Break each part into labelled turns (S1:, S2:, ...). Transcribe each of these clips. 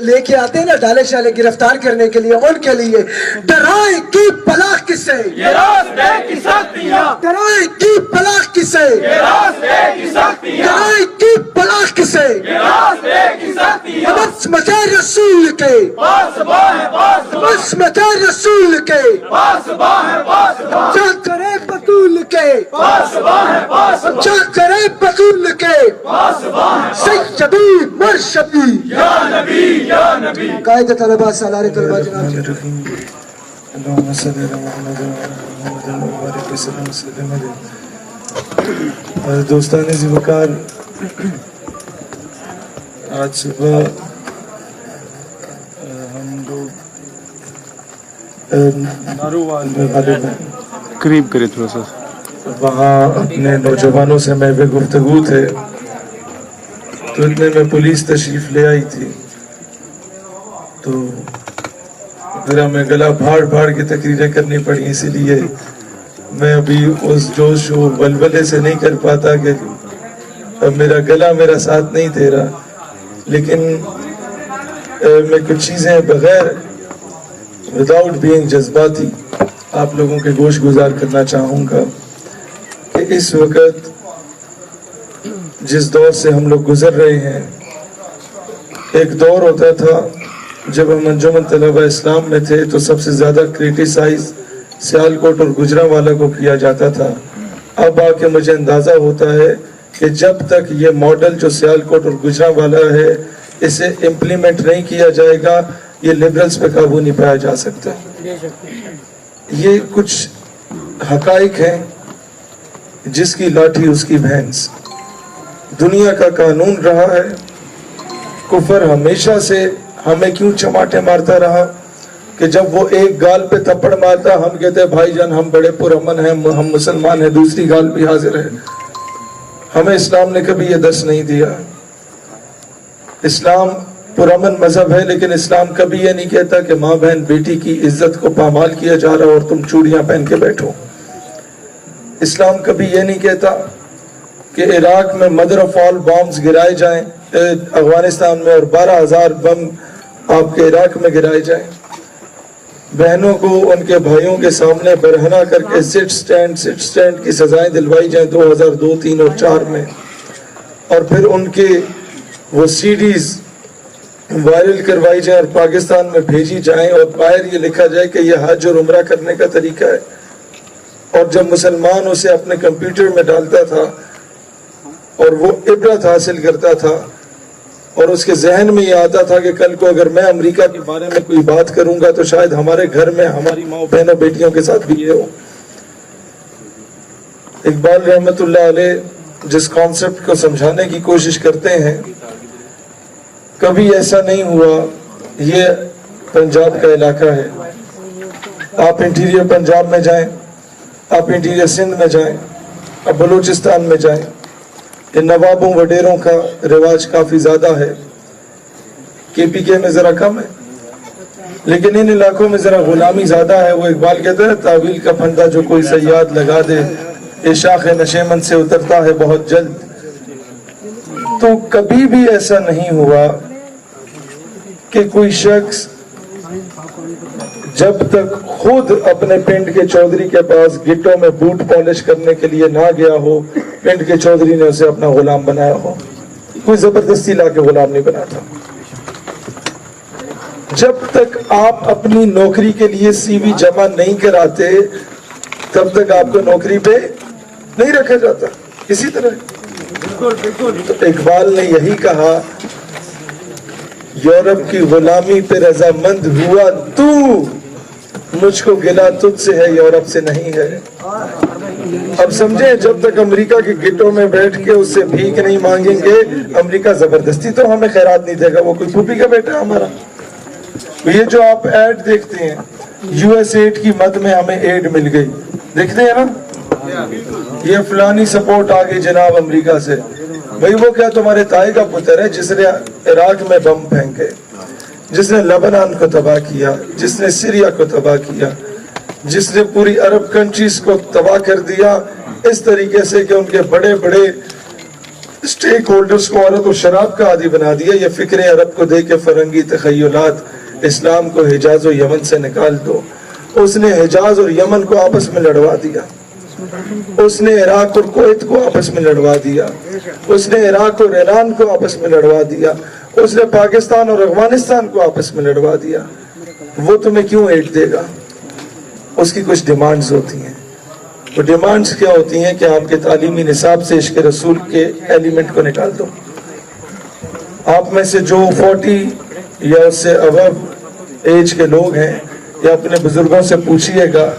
S1: لے کے آتے ہیں نا ڈالے شالے گرفتار کرنے کے لیے، ان کے لیے ڈرائے کی پناہ کسے،
S2: یہ راستے کی سختیاں،
S1: ڈرائے کی پناہ کسے،
S2: یہ راستے کی سختیاں،
S1: ڈرائے کی پناہ کسے،
S2: یہ راستے کی سختیاں،
S1: عصمت رسول کے،
S2: پاسباں ہے پاسباں،
S1: عصمت رسول کے،
S2: پاسباں ہے پاسباں،
S1: چاکر بطول کے،
S2: پاسباں ہے پاسباں،
S1: چاکر بطول کے،
S2: پاسباں ہے
S1: سیدی مرشدی
S2: یا نبی یا نبی۔
S1: قائد طلبہ سالار طلبہ جناب
S3: اللهم صل على محمد وعلى محمد وبارك وسلم وسلم علیہ۔ دوستان ذی وقار، آج صبح ہم لوگ نارووال میں غالب ہیں،
S4: قریب کرے تھوڑا سا،
S3: وہاں اپنے نوجوانوں سے محو گفتگو تھے، تو اتنے میں پولیس تشریف لے آئی تھی، تو پھر ہمیں گلا پھاڑ کے تقریریں کرنی پڑی، اسی لیے میں ابھی اس جوش و ولولے سے نہیں کر پاتا کہ اب میرا گلا میرا ساتھ نہیں دے رہا، لیکن میں کچھ چیزیں بغیر وداؤٹ بینگ جذباتی آپ لوگوں کے گوش گزار کرنا چاہوں گا کہ اس وقت جس دور سے ہم لوگ گزر رہے ہیں، ایک دور ہوتا تھا جب ہم انجمن طلبہ اسلام میں تھے تو سب سے زیادہ کریٹیسائز سیالکوٹ اور گجرانوالہ کو کیا جاتا تھا۔ اب آ کے مجھے اندازہ ہوتا ہے کہ جب تک یہ ماڈل جو سیالکوٹ اور گجرانوالہ ہے اسے امپلیمنٹ نہیں کیا جائے گا، یہ لبرلز پہ قابو نہیں پایا جا سکتا۔ یہ کچھ حقائق ہیں، جس کی لاٹھی اس کی بھینس۔ دنیا کا قانون رہا ہے، کفر ہمیشہ سے ہمیں کیوں چماٹے مارتا رہا کہ جب وہ ایک گال پہ تھپڑ مارتا ہم کہتے ہیں بھائی جان ہم بڑے پرامن ہیں، ہم مسلمان ہیں، دوسری گال بھی حاضر ہے۔ ہمیں اسلام نے کبھی یہ درس نہیں دیا۔ اسلام پرامن مذہب ہے، لیکن اسلام کبھی یہ نہیں کہتا کہ ماں بہن بیٹی کی عزت کو پامال کیا جا رہا اور تم چوڑیاں پہن کے بیٹھو۔ اسلام کبھی یہ نہیں کہتا کہ عراق میں مدر آف آل بامز گرائے جائیں، افغانستان میں، اور 12,000 بم آپ کے عراق میں گرائے جائیں۔ بہنوں کو ان کے بھائیوں کے سامنے برہنہ کر کے سٹ سٹینڈ کی سزائیں دلوائی جائیں 2002، 3 اور 4 میں، اور پھر ان کے وہ CDs وائرل کروائی جائیں اور پاکستان میں بھیجی جائیں، اور باہر یہ لکھا جائے کہ یہ حج اور عمرہ کرنے کا طریقہ ہے۔ اور جب مسلمان اسے اپنے کمپیوٹر میں ڈالتا تھا اور وہ عبرت حاصل کرتا تھا اور اس کے ذہن میں یہ آتا تھا کہ کل کو اگر میں امریکہ کے بارے میں کوئی بات کروں گا تو شاید ہمارے گھر میں ہماری ماں بہنوں بیٹیوں کے ساتھ بھی یہ ہو۔ اقبال رحمت اللہ علیہ جس کانسیپٹ کو سمجھانے کی کوشش کرتے ہیں، کبھی ایسا نہیں ہوا۔ یہ پنجاب کا علاقہ ہے، آپ انٹیریئر پنجاب میں جائیں، آپ انٹیریئر سندھ میں جائیں، آپ بلوچستان میں جائیں، یہ نوابوں وڈیروں کا رواج کافی زیادہ ہے۔ KPK میں ذرا کم ہے، لیکن ان علاقوں میں ذرا غلامی زیادہ ہے۔ وہ اقبال کہتا ہے تعویل کا پھندا جو کوئی صیاد لگا دے، یہ شاخ نشیمن سے اترتا ہے بہت جلد۔ تو کبھی بھی ایسا نہیں ہوا کہ کوئی شخص جب تک خود اپنے پنڈ کے چودھری کے پاس گٹوں میں بوٹ پالش کرنے کے لیے نہ گیا ہو، پنڈ کے چودھری نے اسے اپنا غلام بنایا ہو۔ کوئی زبردستی لا کے غلام نہیں بناتا۔ جب تک آپ اپنی نوکری کے لیے CV جمع نہیں کراتے تب تک آپ کو نوکری پہ نہیں رکھا جاتا۔ اسی طرح تو اقبال نے یہی کہا، یورپ کی غلامی پہ رضامند ہوا تو، مجھ کو گلا تجھ سے ہے یورپ سے نہیں ہے۔ اب سمجھیں، جب تک امریکہ کے گٹوں میں بیٹھ کے اس سے بھیک نہیں مانگیں گے، امریکہ زبردستی تو ہمیں خیرات نہیں دے گا، وہ کوئی پھوپھی کا بیٹا ہمارا۔ یہ جو آپ ایڈ دیکھتے ہیں، USAID کی مد میں ہمیں ایڈ مل گئی، دیکھتے ہیں نا، یہ فلانی سپورٹ آ گئی جناب امریکہ سے۔ بھئی وہ کیا تمہارے تائی کا پتر ہے جس نے عراق میں بم پھینکے، جس نے لبنان کو تباہ کیا، جس نے سیریا کو تباہ کیا، جس نے پوری عرب کنٹریز کو تباہ کر دیا، اس طریقے سے کہ ان کے بڑے بڑے اسٹیک ہولڈرز کو عورت و شراب کا عادی بنا دیا. یہ فکر عرب کو دے کے فرنگی تخیلات اسلام کو حجاز و یمن سے نکال دو. اس نے حجاز اور یمن کو آپس میں لڑوا دیا. اس نے عراق اور کویت کو آپس میں لڑوا دیا. اس نے عراق اور ایران کو آپس میں لڑوا دیا. اس نے پاکستان اور افغانستان کو آپس میں لڑوا دیا. وہ تمہیں کیوں ایڈ دے گا؟ اس کی کچھ ڈیمانڈز ہوتی ہیں. وہ ڈیمانڈز کیا ہوتی ہیں کہ آپ کے تعلیمی نصاب سے عشق رسول کے ایلیمنٹ کو نکال دو. آپ میں سے جو 40 یا اس سے ابو ایج کے لوگ ہیں یا اپنے بزرگوں سے پوچھئے گا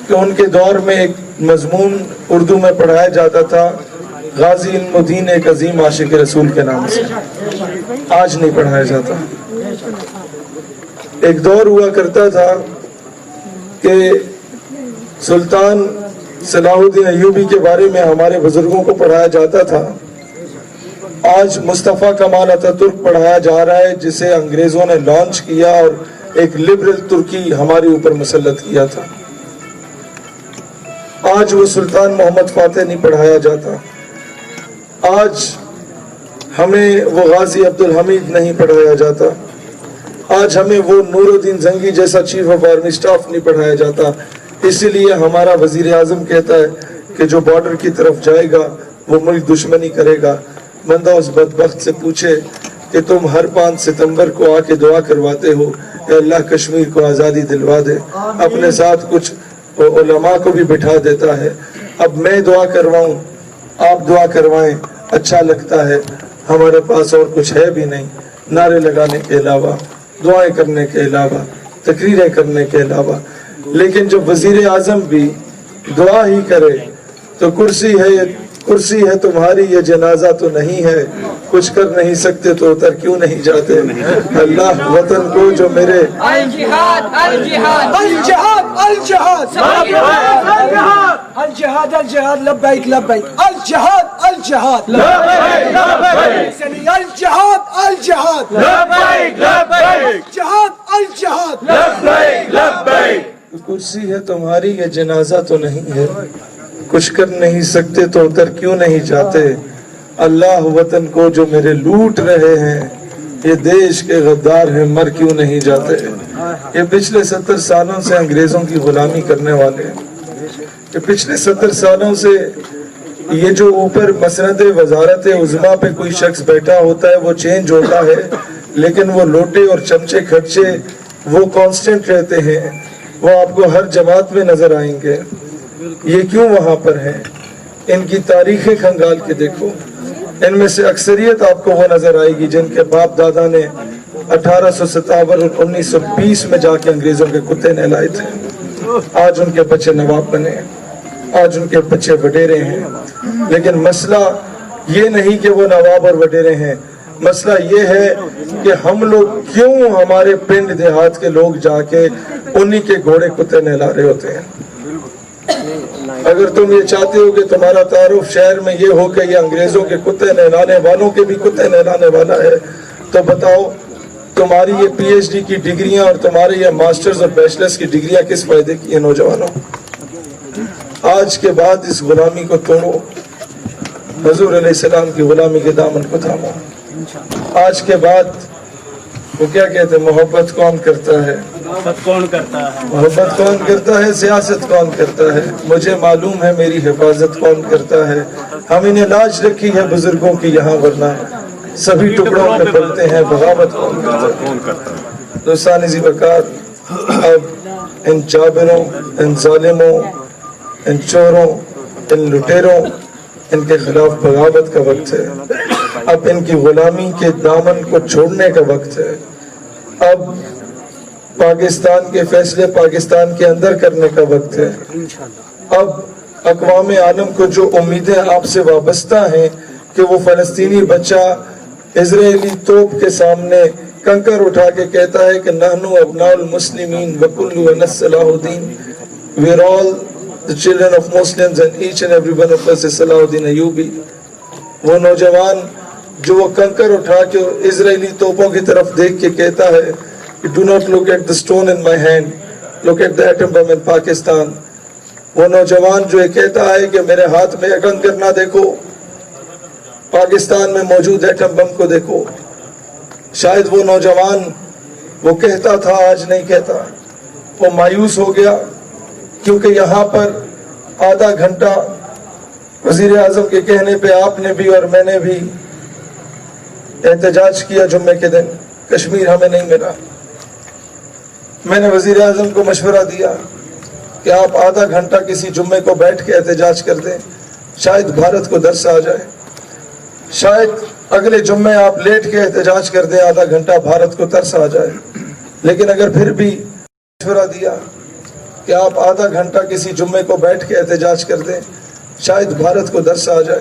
S3: کہ ان کے دور میں ایک مضمون اردو میں پڑھایا جاتا تھا غازی علم الدین ایک عظیم عاشق رسول کے نام سے. آج نہیں پڑھایا جاتا. ایک دور ہوا کرتا تھا کہ سلطان صلاح الدین ایوبی کے بارے میں ہمارے بزرگوں کو پڑھایا جاتا تھا. آج مصطفیٰ کمال اتاترک پڑھایا جا رہا ہے جسے انگریزوں نے لانچ کیا اور ایک لبرل ترکی ہمارے اوپر مسلط کیا تھا. آج وہ سلطان محمد فاتح نہیں پڑھایا جاتا. آج ہمیں وہ غازی عبدالحمید نہیں پڑھایا جاتا. آج ہمیں وہ نور الدین زنگی جیسا چیف آف آرمی سٹاف نہیں پڑھایا جاتا. اسی لیے ہمارا وزیر اعظم کہتا ہے کہ جو بارڈر کی طرف جائے گا وہ ملک دشمنی کرے گا. بندہ اس بدبخت سے پوچھے کہ تم ہر 5 ستمبر کو آ کے دعا کرواتے ہو کہ اللہ کشمیر کو آزادی دلوا دے. اپنے ساتھ کچھ علماء کو بھی بٹھا دیتا ہے. اب میں دعا کرواؤں آپ دعا کروائیں اچھا لگتا ہے. ہمارے پاس اور کچھ ہے بھی نہیں نعرے لگانے کے علاوہ, دعائیں کرنے کے علاوہ, تقریریں کرنے کے علاوہ. لیکن جب وزیر اعظم بھی دعا ہی کرے تو کرسی ہے تمہاری یہ جنازہ تو نہیں ہے, کچھ کر نہیں سکتے تو اتر کیوں نہیں جاتے. اللہ وطن کو جو میرے
S5: الجہاد الجہاد الجہاد الجہاد الجہاد الجہاد لبیک لبیک الجہاد الجہاد الجہاد الجہاد
S2: لبیک لبیک
S5: جہاد الجہاد
S2: لبیک لبیک.
S3: کرسی ہے تمہاری یہ جنازہ تو نہیں ہے, کچھ کر نہیں سکتے تو اتر کیوں نہیں جاتے. اللہ وطن کو جو میرے لوٹ رہے ہیں یہ دیش کے غدار ہیں مر کیوں نہیں جاتے. یہ پچھلے 70 سالوں سے انگریزوں کی غلامی کرنے والے ہیں. یہ پچھلے 70 سالوں سے یہ جو اوپر مسند وزارت عظمیٰ پہ کوئی شخص بیٹھا ہوتا ہے وہ چینج ہوتا ہے لیکن وہ لوٹے اور چمچے خرچے وہ کانسٹنٹ رہتے ہیں. وہ آپ کو ہر جماعت میں نظر آئیں گے. یہ کیوں وہاں پر ہیں؟ ان کی تاریخیں کھنگال کے دیکھو. ان میں سے اکثریت آپ کو وہ نظر آئے گی جن کے باپ دادا نے 1857 اور 1920 میں جا کے انگریزوں کے کتے نہلائے تھے. آج ان کے بچے نواب بنے, آج ان کے بچے وڈیرے ہیں. لیکن مسئلہ یہ نہیں کہ وہ نواب اور وڈیرے ہیں, مسئلہ یہ ہے کہ ہم لوگ کیوں ہمارے پنڈ دیہات کے لوگ جا کے انہی کے گھوڑے کتے نہلا رہے ہوتے ہیں. اگر تم یہ چاہتے ہو کہ تمہارا تعارف شہر میں یہ ہو کہ یہ انگریزوں کے کتے نہلانے والوں کے بھی کتے نہلانے والا ہے تو بتاؤ تمہاری یہ پی ایچ ڈی کی ڈگریاں اور تمہارے یہ ماسٹرز اور بیچلرز کی ڈگریاں کس فائدے کی ہیں نوجوانوں. آج کے بعد اس غلامی کو توڑو, حضور علیہ السلام کی غلامی کے دامن کو تھامو. آج کے بعد وہ کیا کہتے ہیں محبت کون کرتا ہے, محبت کون کرتا ہے, سیاست کون کرتا ہے, مجھے معلوم ہے میری حفاظت کون کرتا ہے. ہم انہیں لاج رکھی ہے بزرگوں کی یہاں ورنہ سبھی ٹکڑوں میں پلتے ہیں بغاوت کون کرتا ہے. دوستان ذی وقار, اب ان جابروں, ان ظالموں, ان چوروں, ان لٹیروں, ان کے خلاف بغاوت کا وقت ہے. اب ان کی غلامی کے دامن کو چھوڑنے کا وقت ہے. اب پاکستان کے فیصلے پاکستان کے اندر کرنے کا وقت ہے. اب اقوام عالم کو جو امیدیں آپ سے وابستہ ہیں کہ وہ فلسطینی بچہ اسرائیلی توپ کے سامنے کنکر اٹھا کے کہتا ہے کہ نحنو ابناء المسلمین وکلنا صلاح الدین, we are all the children of Muslims and each and every one of us is صلاح الدین ایوبی. وہ نوجوان جو وہ کنکر اٹھا کے اسرائیلی توپوں کی طرف دیکھ کے کہتا ہے do not look at the stone in my hand, look at the atom bomb in Pakistan. وہ نوجوان جو یہ کہتا ہے کہ میرے ہاتھ میں کنکر نہ دیکھو, پاکستان میں موجود ایٹم بم کو دیکھو. شاید وہ نوجوان وہ کہتا تھا آج نہیں کہتا. وہ مایوس ہو گیا کیونکہ یہاں پر آدھا گھنٹہ وزیر اعظم کے کہنے پہ آپ نے بھی اور میں نے بھی احتجاج کیا جمعے کے دن. کشمیر ہمیں نہیں ملا. میں نے وزیر اعظم کو مشورہ دیا کہ آپ آدھا گھنٹہ کسی جمعے کو بیٹھ کے احتجاج کر دیں, شاید بھارت کو درس آ جائے. شاید اگلے جمعے آپ لیٹ کے احتجاج کر دیں, آدھا گھنٹہ بھارت کو ترس آ جائے. لیکن اگر پھر بھی مشورہ دیا کہ آپ آدھا گھنٹہ کسی جمعے کو بیٹھ کے احتجاج کر دیں, شاید بھارت کو درس آ جائے.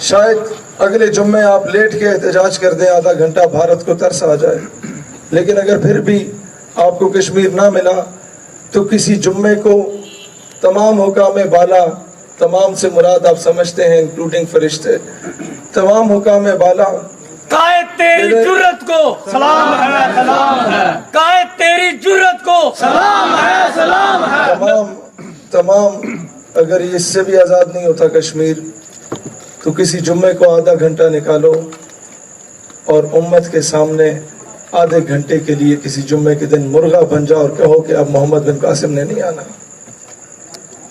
S3: شاید اگلے جمعے آپ لیٹ کے احتجاج کر دیں, آدھا گھنٹہ بھارت کو ترس آ جائے. لیکن اگر پھر بھی آپ کو کشمیر نہ ملا تو کسی جمعے کو تمام حکام بالا, تمام سے مراد آپ سمجھتے ہیں انکلوڈنگ فرشتے, تمام حکام بالا,
S2: قائد تیری جرت کو سلام ہے, سلام ہے. قائد تیری جرت کو سلام ہے, سلام ہے.
S3: تمام اگر اس سے بھی آزاد نہیں ہوتا کشمیر تو کسی جمعے کو آدھا گھنٹہ نکالو اور امت کے سامنے آدھے گھنٹے کے لیے کسی جمعے کے دن مرغا بن جاؤ اور کہو کہ اب محمد بن قاسم نے نہیں آنا.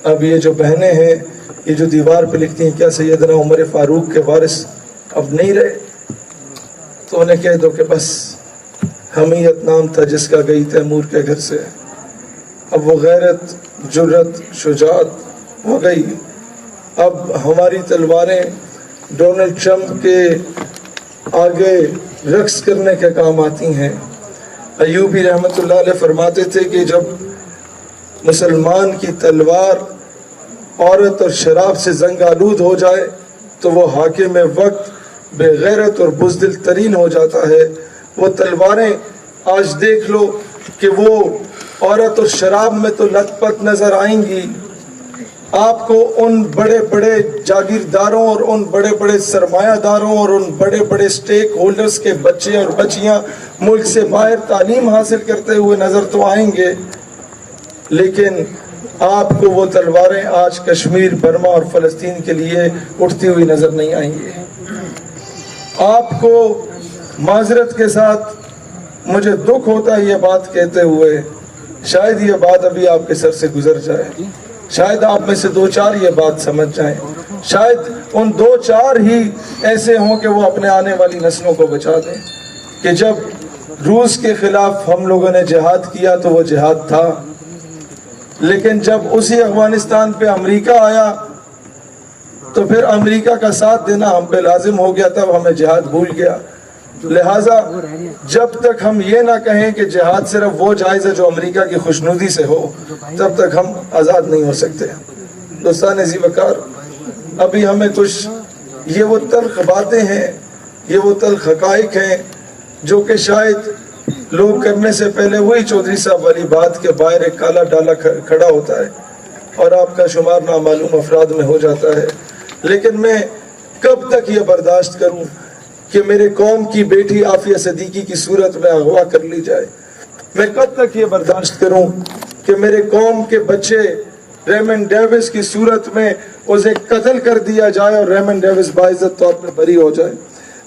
S3: اب یہ جو بہنیں ہیں یہ جو دیوار پہ لکھتی ہیں کیا سیدنا عمر فاروق کے وارث اب نہیں رہے, تو انہیں کہہ دو کہ بس حمیت نام تھا جس کا گئی تیمور کے گھر سے. اب وہ غیرت, جرت, شجاعت وہ گئی. اب ہماری تلواریں ڈونلڈ ٹرمپ کے آگے رقص کرنے کے کام آتی ہیں. ایوبی رحمت اللہ علیہ فرماتے تھے کہ جب مسلمان کی تلوار عورت اور شراب سے زنگ آلود ہو جائے تو وہ حاکم وقت بے غیرت اور بزدل ترین ہو جاتا ہے. وہ تلواریں آج دیکھ لو کہ وہ عورت اور شراب میں تو لت پت نظر آئیں گی, آپ کو ان بڑے بڑے جاگیرداروں اور ان بڑے بڑے سرمایہ داروں اور ان بڑے بڑے سٹیک ہولڈرز کے بچے اور بچیاں ملک سے باہر تعلیم حاصل کرتے ہوئے نظر تو آئیں گے, لیکن آپ کو وہ تلواریں آج کشمیر, برما اور فلسطین کے لیے اٹھتی ہوئی نظر نہیں آئیں گی. آپ کو معذرت کے ساتھ مجھے دکھ ہوتا ہے یہ بات کہتے ہوئے, شاید یہ بات ابھی آپ کے سر سے گزر جائے, شاید آپ میں سے دو چار یہ بات سمجھ جائیں, شاید ان دو چار ہی ایسے ہوں کہ وہ اپنے آنے والی نسلوں کو بچا دیں کہ جب روس کے خلاف ہم لوگوں نے جہاد کیا تو وہ جہاد تھا, لیکن جب اسی افغانستان پہ امریکہ آیا تو پھر امریکہ کا ساتھ دینا ہم پہ لازم ہو گیا, تب ہمیں جہاد بھول گیا. لہٰذا جب تک ہم یہ نہ کہیں کہ جہاد صرف وہ جائز ہے جو امریکہ کی خوشنودی سے ہو, تب تک ہم آزاد نہیں ہو سکتے. دوستان ذی وقار, ابھی ہمیں کچھ یہ وہ تلخ باتیں ہیں, یہ وہ تلخ حقائق ہیں جو کہ شاید لوگ کرنے سے پہلے وہی چودھری صاحب والی بات کے باہر ایک کالا ڈالا کھڑا ہوتا ہے اور آپ کا شمار نامعلوم افراد میں ہو جاتا ہے. لیکن میں کب تک یہ برداشت کروں کہ میرے قوم کی بیٹی عافیہ صدیقی کی صورت میں اغوا کر لی جائے؟ میں کب تک یہ برداشت کروں کہ میرے قوم کے بچے ریمن ڈیوس کی صورت میں اسے قتل کر دیا جائے اور ریمن ڈیوس باعزت طور پر بری ہو جائے؟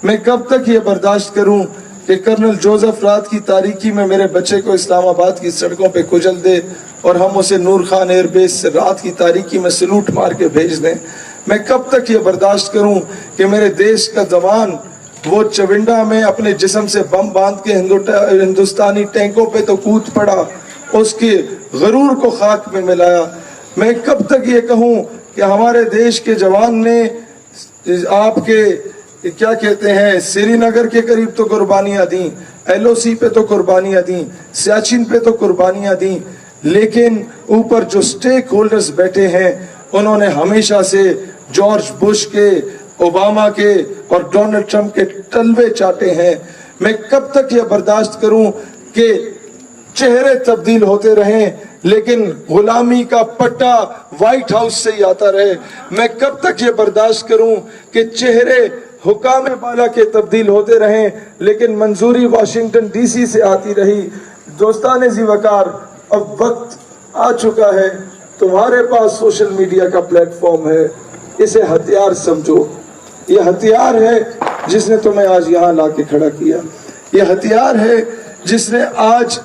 S3: میں کب تک یہ برداشت کروں کہ کرنل جوزف رات کی تاریکی میں میرے بچے کو اسلام آباد کی سڑکوں پہ کچل دے اور ہم اسے نور خان ایئر بیس سے رات کی تاریکی میں سلوٹ مار کے بھیج دیں؟ میں کب تک یہ برداشت کروں کہ میرے دیش کا جوان وہ چونڈا میں اپنے جسم سے بم باندھ کے ہندوستانی ٹینکوں پہ تو کود پڑا, اس کے غرور کو خاک میں ملایا؟ میں کب تک یہ کہوں کہ ہمارے دیش کے جوان نے آپ کے کیا کہتے ہیں سری نگر کے قریب تو قربانیاں دیں, ایل او سی پہ تو قربانیاں دیں, سیاچن پہ تو قربانیاں دیں, لیکن اوپر جو سٹیک ہولڈرز بیٹھے ہیں انہوں نے ہمیشہ سے جارج بش کے, اوباما کے اور ڈونلڈ ٹرمپ کے تلوے چاٹے ہیں. میں کب تک یہ برداشت کروں کہ چہرے تبدیل ہوتے رہیں لیکن غلامی کا پٹا وائٹ ہاؤس سے ہی آتا رہے؟ میں کب تک یہ برداشت کروں کہ چہرے حکام بالا کے تبدیل ہوتے رہیں لیکن منظوری واشنگٹن ڈی سی سے آتی رہی؟ دوستان ذی وقار, اب وقت آ چکا ہے, تمہارے پاس سوشل میڈیا کا پلیٹ فارم ہے, اسے ہتھیار سمجھو. یہ ہتھیار ہے جس نے تمہیں آج یہاں لا کے کھڑا کیا. یہ ہتھیار ہے جس نے آج،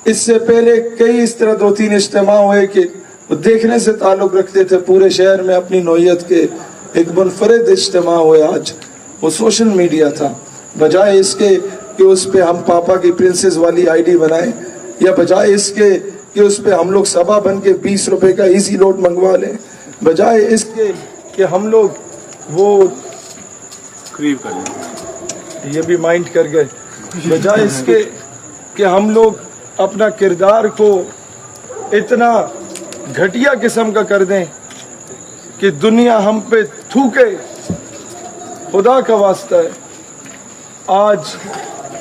S3: اس سے پہلے کئی اس طرح 2-3 اجتماع ہوئے کہ وہ دیکھنے سے تعلق رکھتے تھے پورے شہر میں اپنی نوعیت کے، ایک منفرد اجتماع ہوئے آج، وہ سوشل میڈیا تھا. بجائے اس کے کہ اس پہ ہم پاپا کی پرنسز والی آئی ڈی بنائیں، یا بجائے اس کے کہ اس پہ ہم لوگ سبا بن کے 20 روپے کا ایزی لوٹ منگوا لیں، بجائے اس کے کہ ہم لوگ وہ
S4: قریب کر لیں.
S3: یہ بھی مائنڈ کر گئے، بجائے اس کے کہ ہم لوگ اپنا کردار کو اتنا گھٹیا قسم کا کر دیں کہ دنیا ہم پہ تھوکے. خدا کا واسطہ ہے، آج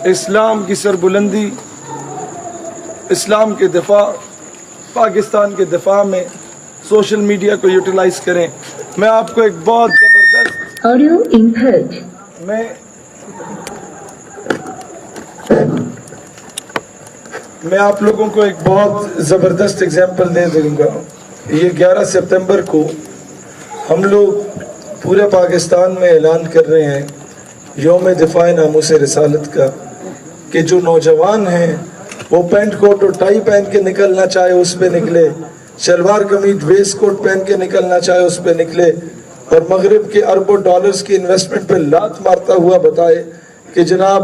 S3: اسلام کی سربلندی، اسلام کے دفاع، پاکستان کے دفاع میں سوشل میڈیا کو یوٹیلائز کریں. میں آپ کو ایک بہت زبردست
S6: Audio input.
S3: میں آپ لوگوں کو ایک بہت زبردست اگزامپل دے دوں گا. یہ 11 سپتمبر کو ہم لوگ پورے پاکستان میں اعلان کر رہے ہیں یوم دفاع ناموس رسالت کا، کہ جو نوجوان ہیں وہ پینٹ کوٹ اور ٹائی پہن کے نکلنا چاہے اس پہ نکلے، شلوار قمیض ویسٹ کوٹ پہن کے نکلنا چاہے اس پہ نکلے، اور مغرب کے اربوں ڈالرز کی انویسٹمنٹ پہ لات مارتا ہوا بتائے کہ جناب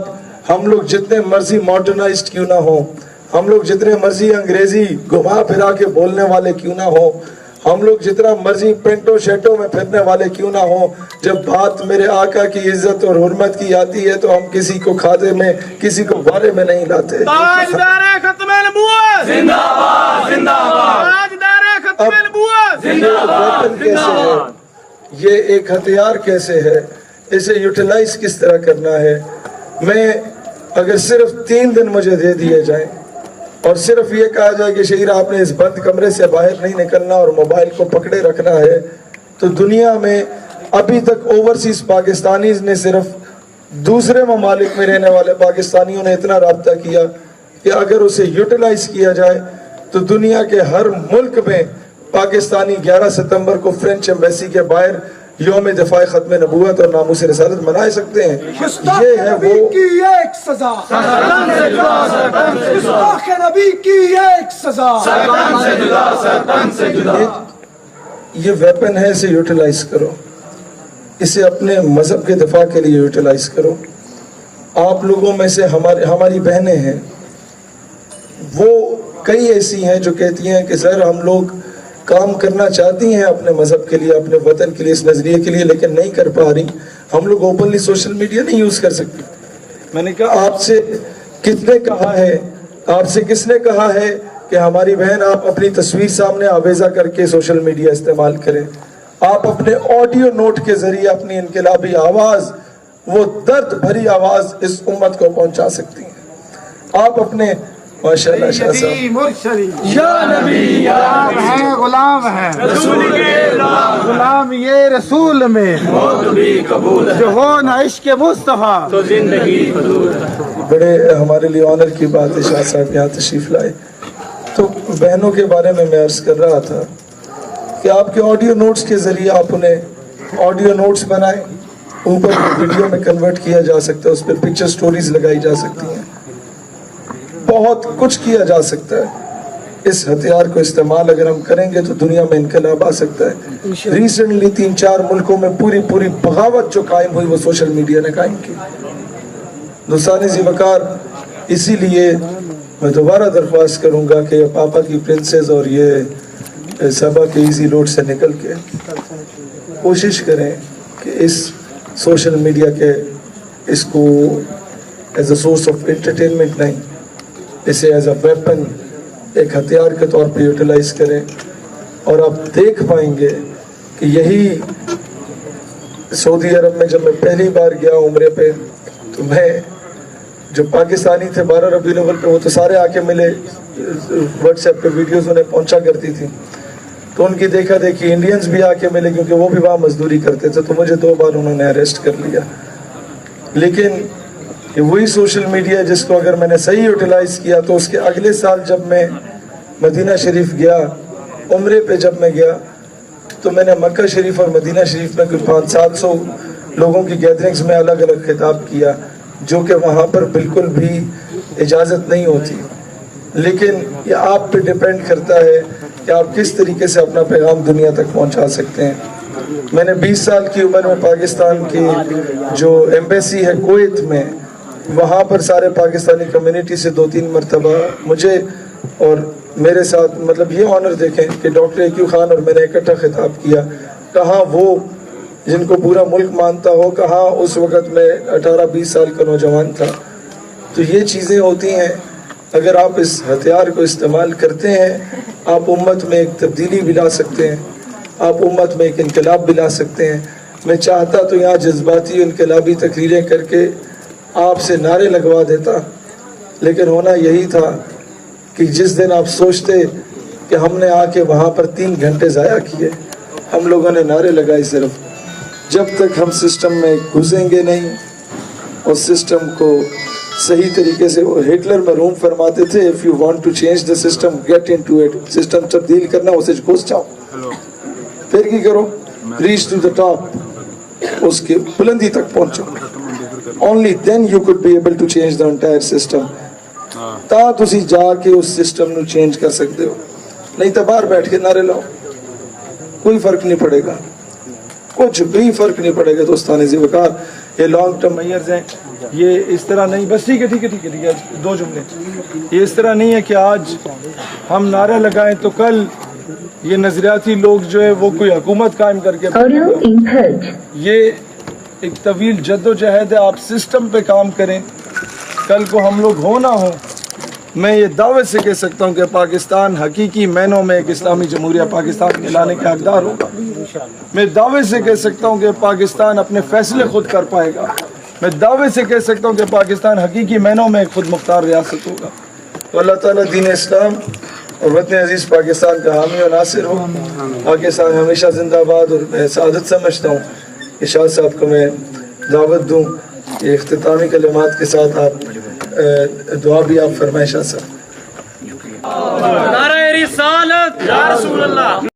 S3: ہم لوگ جتنے مرضی ماڈرنائزڈ کیوں نہ ہوں، ہم لوگ جتنے مرضی انگریزی گھما پھرا کے بولنے والے کیوں نہ ہوں، ہم لوگ جتنا مرضی پینٹوں شیٹوں میں پھرنے والے کیوں نہ ہوں، جب بات میرے آقا کی عزت اور حرمت کی آتی ہے تو ہم کسی کو کھادے میں، کسی کو بارے میں نہیں لاتے.
S2: تاجدار ختم نبوت زندہ باد، زندہ باد. تاجدار ختم نبوت زندہ باد، زندہ باد.
S3: یہ ایک ہتھیار کیسے ہے، اسے یوٹیلائز کس طرح کرنا ہے. میں اگر صرف 3 دن مجھے دے دیے جائیں اور صرف یہ کہا جائے کہ شہیر آپ نے اس بند کمرے سے باہر نہیں نکلنا اور موبائل کو پکڑے رکھنا ہے، تو دنیا میں ابھی تک اوورسیز پاکستانیز نے صرف دوسرے ممالک میں رہنے والے پاکستانیوں نے اتنا رابطہ کیا کہ اگر اسے یوٹیلائز کیا جائے تو دنیا کے ہر ملک میں پاکستانی 11 ستمبر کو فرینچ ایمبیسی کے باہر یوم دفاع ختم نبوت اور ناموس رسالت منائے سکتے ہیں. یہ ہے
S5: نبی
S3: وہ
S5: کی ایک سزا، گستاخ نبی کی ایک سزا.
S3: یہ ویپن ہے، اسے یوٹیلائز کرو، اسے اپنے مذہب کے دفاع کے لیے یوٹیلائز کرو. آپ لوگوں میں سے ہماری بہنیں ہیں، وہ کئی ایسی ہیں جو کہتی ہیں کہ سر ہم لوگ کام کرنا چاہتی ہیں اپنے مذہب کے لیے، اپنے وطن کے لیے، اس نظریے کے لیے، لیکن نہیں کر پا رہی. ہم لوگ اوپنلی سوشل میڈیا نہیں یوز کر سکتے. میں نے کہا آپ سے کس نے کہا ہے کہ ہماری بہن آپ اپنی تصویر سامنے آویزہ کر کے سوشل میڈیا استعمال کریں. آپ اپنے آڈیو نوٹ کے ذریعے اپنی انقلابی آواز، وہ درد بھری آواز اس امت کو پہنچا سکتی ہیں. آپ اپنے ماشاءاللہ شاہ صاحب،
S5: یا نبی
S2: غلام
S5: ہے، غلام ہے،
S2: رسول کے غلام
S5: غلام یہ رسول میں
S2: موت بھی قبول ہے
S5: جو ہو نہ عشق مصطفیٰ.
S2: تو زندگی فضول ہے.
S3: بڑے ہمارے لیے آنر کی بات ہے شاہ صاحب یہاں تشریف لائے. تو بہنوں کے بارے میں عرض کر رہا تھا کہ آپ کے آڈیو نوٹس کے ذریعے آپ انہیں آڈیو نوٹس بنائیں، اوپر ویڈیو میں کنورٹ کیا جا سکتا ہے، اس پہ پکچر سٹوریز لگائی جا سکتی ہیں، بہت کچھ کیا جا سکتا ہے. اس ہتھیار کو استعمال اگر ہم کریں گے تو دنیا میں انقلاب آ سکتا ہے. ریسنٹلی 3-4 ملکوں میں پوری بغاوت جو قائم ہوئی وہ سوشل میڈیا نے قائم کی. دوستان ذی وقار، اسی لیے میں دوبارہ درخواست کروں گا کہ پاپا کی پرنسز اور یہ سبا کے ایزی لوٹ سے نکل کے کوشش کریں کہ اس سوشل میڈیا کے اس کو as a source of entertainment نہیں، اسے ایز اے ویپن، ایک ہتھیار کے طور پہ یوٹیلائز کریں. اور آپ دیکھ پائیں گے کہ یہی سعودی عرب میں جب میں پہلی بار گیا عمرے پہ تو میں جو پاکستانی تھے 12 ربیع الاول پہ وہ تو سارے آ کے ملے، واٹس ایپ پہ ویڈیوز انہیں پہنچا کرتی تھی، تو ان کی دیکھا دیکھی انڈینز بھی آ کے ملے کیونکہ وہ بھی وہاں مزدوری کرتے تھے. تو مجھے 2 بار انہوں نے اریسٹ کر لیا. لیکن کہ وہی سوشل میڈیا جس کو اگر میں نے صحیح یوٹیلائز کیا تو اس کے اگلے سال جب میں مدینہ شریف گیا عمرے پہ، جب میں گیا تو میں نے مکہ شریف اور مدینہ شریف میں کوئی 500-700 لوگوں کی گیدرنگز میں الگ الگ خطاب کیا، جو کہ وہاں پر بالکل بھی اجازت نہیں ہوتی، لیکن یہ آپ پہ ڈیپینڈ کرتا ہے کہ آپ کس طریقے سے اپنا پیغام دنیا تک پہنچا سکتے ہیں۔ میں نے 20 سال کی عمر میں پاکستان کی جو ایمبیسی ہے کویت میں، وہاں پر سارے پاکستانی کمیونٹی سے 2-3 مرتبہ مجھے اور میرے ساتھ مطلب یہ آنر دیکھیں کہ ڈاکٹر ایکیو خان اور میں نے اکٹھا خطاب کیا، کہاں وہ جن کو پورا ملک مانتا ہو، کہاں اس وقت میں 18-20 سال کا نوجوان تھا۔ تو یہ چیزیں ہوتی ہیں، اگر آپ اس ہتھیار کو استعمال کرتے ہیں آپ امت میں ایک تبدیلی بھی لا سکتے ہیں، آپ امت میں ایک انقلاب بھی لا سکتے ہیں۔ میں چاہتا تو یہاں جذباتی انقلابی تقریریں کر کے آپ سے نعرے لگوا دیتا، لیکن ہونا یہی تھا کہ جس دن آپ سوچتے کہ ہم نے آ کے وہاں پر 3 گھنٹے ضائع کیے، ہم لوگوں نے نعرے لگائے صرف، جب تک ہم سسٹم میں گھسیں گے نہیں اور سسٹم کو صحیح طریقے سے، وہ ہٹلر مرحوم فرماتے تھے if you want to change the system get into it، system تبدیل کرنا اسے گھس جاؤ، پھر کی کرو reach to the top، اس کی بلندی تک پہنچو، only then you could be able to change the entire system، تا تسی جا کے اس سسٹم نو چینج کر سکتے ہو، نہیں تو باہر بیٹھ کے نعرے لاؤ، کوئی فرق نہیں پڑے گا، کچھ بھی فرق نہیں پڑے گا۔ دوستان ذی وقار، یہ لانگ ٹرم میئرز ہیں، یہ اس طرح نہیں، بس ٹھیک ہے 2 جملے، یہ اس طرح نہیں ہے کہ آج ہم نعرہ لگائیں تو کل یہ نظریاتی لوگ جو ہے وہ کوئی حکومت قائم کر کے، یہ ایک طویل جد و جہد ہے، آپ سسٹم پہ کام کریں، کل کو ہم لوگ ہو نہ ہو، میں یہ دعوے سے کہہ سکتا ہوں کہ پاکستان حقیقی معنوں میں ایک اسلامی جمہوریہ پاکستان میں لانے کا حقدار ہوگا۔ میں دعوے سے کہہ سکتا ہوں کہ پاکستان اپنے فیصلے خود کر پائے گا۔ میں دعوے سے کہہ سکتا ہوں کہ پاکستان حقیقی معنوں میں ایک خود مختار ریاست ہوگا۔ تو اللہ تعالیٰ دین اسلام اور وطن عزیز پاکستان کا حامی و ناصر ہو۔ پاکستان ہمیشہ زندہ باد، اور میں سعادت سمجھتا ہوں کہ شاہ صاحب کو میں دعوت دوں، یہ اختتامی کلمات کے ساتھ آپ دعا بھی آپ فرمائیں شاہ صاحب۔
S2: نعرہ رسالت یا رسول اللہ۔